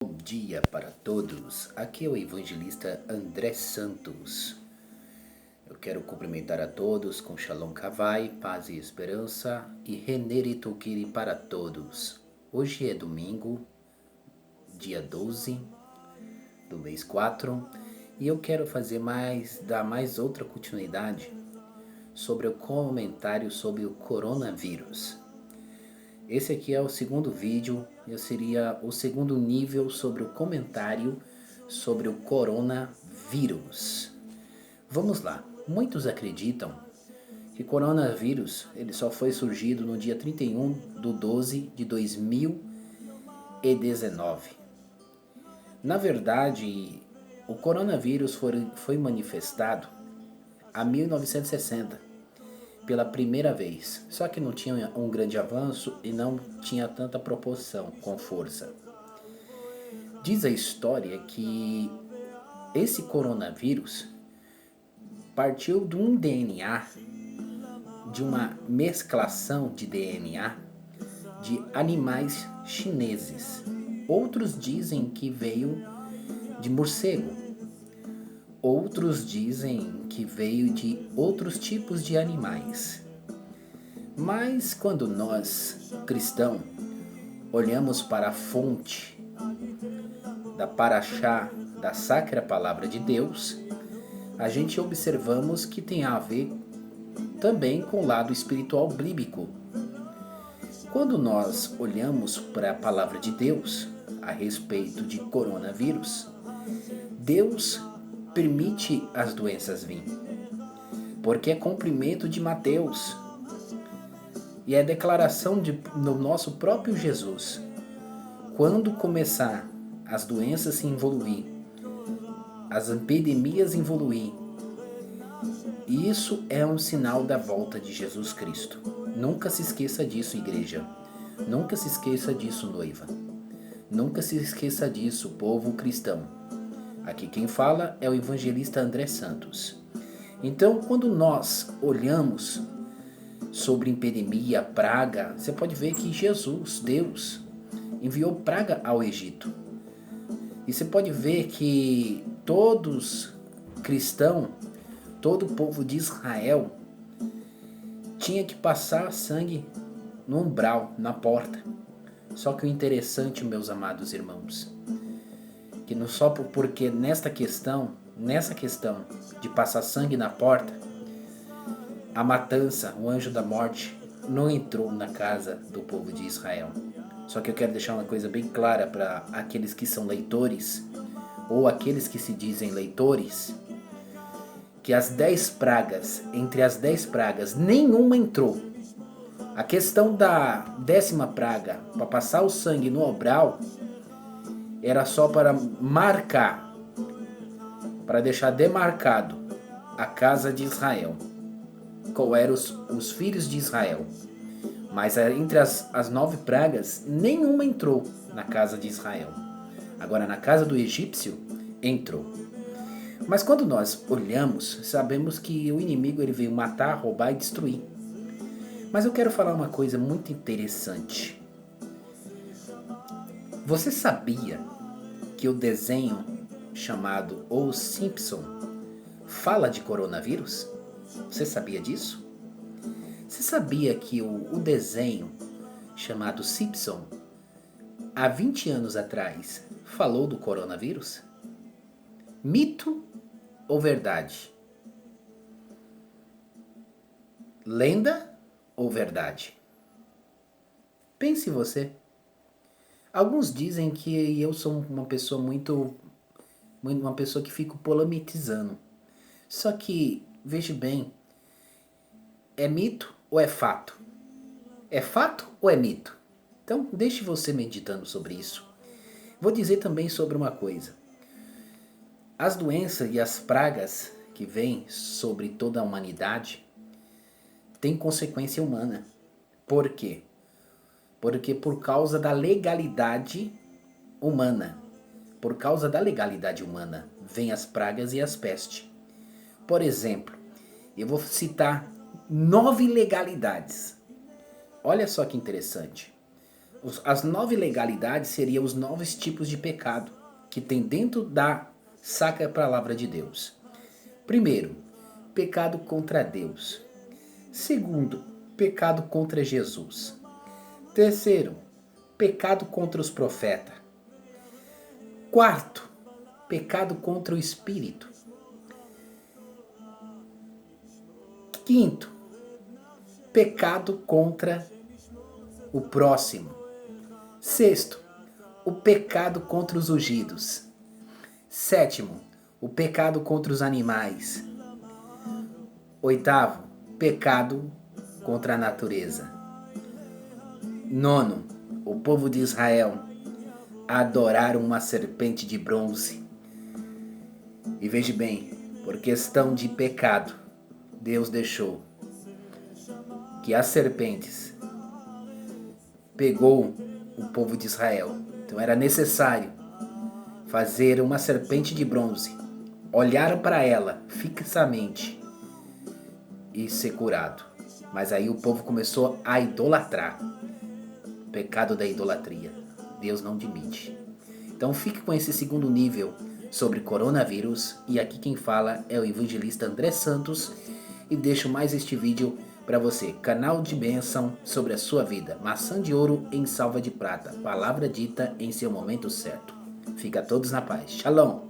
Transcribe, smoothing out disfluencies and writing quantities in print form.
Bom dia para todos, aqui é o evangelista André Santos. Eu quero cumprimentar a todos com Shalom Kavai, paz e esperança e Renere Tokiri para todos. Hoje é domingo, dia 12 do mês 4, e eu quero dar mais outra continuidade sobre o comentário sobre o coronavírus. Esse aqui é o segundo vídeo, seria o segundo nível sobre o comentário sobre o coronavírus. Vamos lá, muitos acreditam que coronavírus ele só foi surgido no dia 31/12/2019. Na verdade, o coronavírus foi manifestado em 1960. Pela primeira vez, só que não tinha um grande avanço e não tinha tanta proporção com força. Diz a história que esse coronavírus partiu de um DNA, de uma mesclação de DNA de animais chineses. Outros dizem que veio de morcego. Outros dizem que veio de outros tipos de animais. Mas quando nós, cristãos, olhamos para a fonte da Paraxá, da Sacra Palavra de Deus, a gente observamos que tem a ver também com o lado espiritual bíblico. Quando nós olhamos para a Palavra de Deus a respeito de coronavírus, Deus permite as doenças vir, porque é cumprimento de Mateus e é declaração do nosso próprio Jesus. Quando começar as doenças se evoluir, as epidemias evoluir, isso é um sinal da volta de Jesus Cristo. Nunca se esqueça disso, igreja. Nunca se esqueça disso, noiva. Nunca se esqueça disso, povo cristão. Aqui quem fala é o evangelista André Santos. Então, quando nós olhamos sobre epidemia, praga, você pode ver que Jesus, Deus, enviou praga ao Egito. E você pode ver que todos cristãos, todo o povo de Israel, tinha que passar sangue no umbral, na porta. Só que o interessante, meus amados irmãos, que não só porque nessa questão de passar sangue na porta, a matança, o anjo da morte, não entrou na casa do povo de Israel. Só que eu quero deixar uma coisa bem clara para aqueles que são leitores, ou aqueles que se dizem leitores, que entre as 10 pragas, nenhuma entrou. A questão da 10ª praga, para passar o sangue no obral, era só para marcar, para deixar demarcado a casa de Israel, qual eram os filhos de Israel. Mas entre as 9 pragas, nenhuma entrou na casa de Israel. Agora, na casa do egípcio, entrou. Mas quando nós olhamos, sabemos que o inimigo ele veio matar, roubar e destruir. Mas eu quero falar uma coisa muito interessante. Você sabia que o desenho chamado Os Simpson fala de coronavírus? Você sabia disso? Você sabia que o desenho chamado Simpson, há 20 anos atrás, falou do coronavírus? Mito ou verdade? Lenda ou verdade? Pense você. Alguns dizem que eu sou uma pessoa uma pessoa que fico polemizando. Só que, veja bem, é mito ou é fato? É fato ou é mito? Então, deixe você meditando sobre isso. Vou dizer também sobre uma coisa. As doenças e as pragas que vêm sobre toda a humanidade têm consequência humana. Por quê? Porque por causa da legalidade humana. Por causa da legalidade humana, vêm as pragas e as pestes. Por exemplo, eu vou citar 9 legalidades. Olha só que interessante. As 9 legalidades seriam os 9 tipos de pecado que tem dentro da Sacra Palavra de Deus. Primeiro, pecado contra Deus. Segundo, pecado contra Jesus. Terceiro, pecado contra os profetas. Quarto, pecado contra o Espírito. Quinto, pecado contra o próximo. Sexto, o pecado contra os ungidos. Sétimo, o pecado contra os animais. Oitavo, pecado contra a natureza. Nono, o povo de Israel adorar uma serpente de bronze. E veja bem, por questão de pecado, Deus deixou que as serpentes pegou o povo de Israel. Então era necessário fazer uma serpente de bronze, olhar para ela fixamente e ser curado. Mas aí o povo começou a idolatrar. Pecado da idolatria. Deus não admite. Então fique com esse segundo nível sobre coronavírus. E aqui quem fala é o evangelista André Santos. E deixo mais este vídeo para você. Canal de bênção sobre a sua vida. Maçã de ouro em salva de prata. Palavra dita em seu momento certo. Fica todos na paz. Shalom.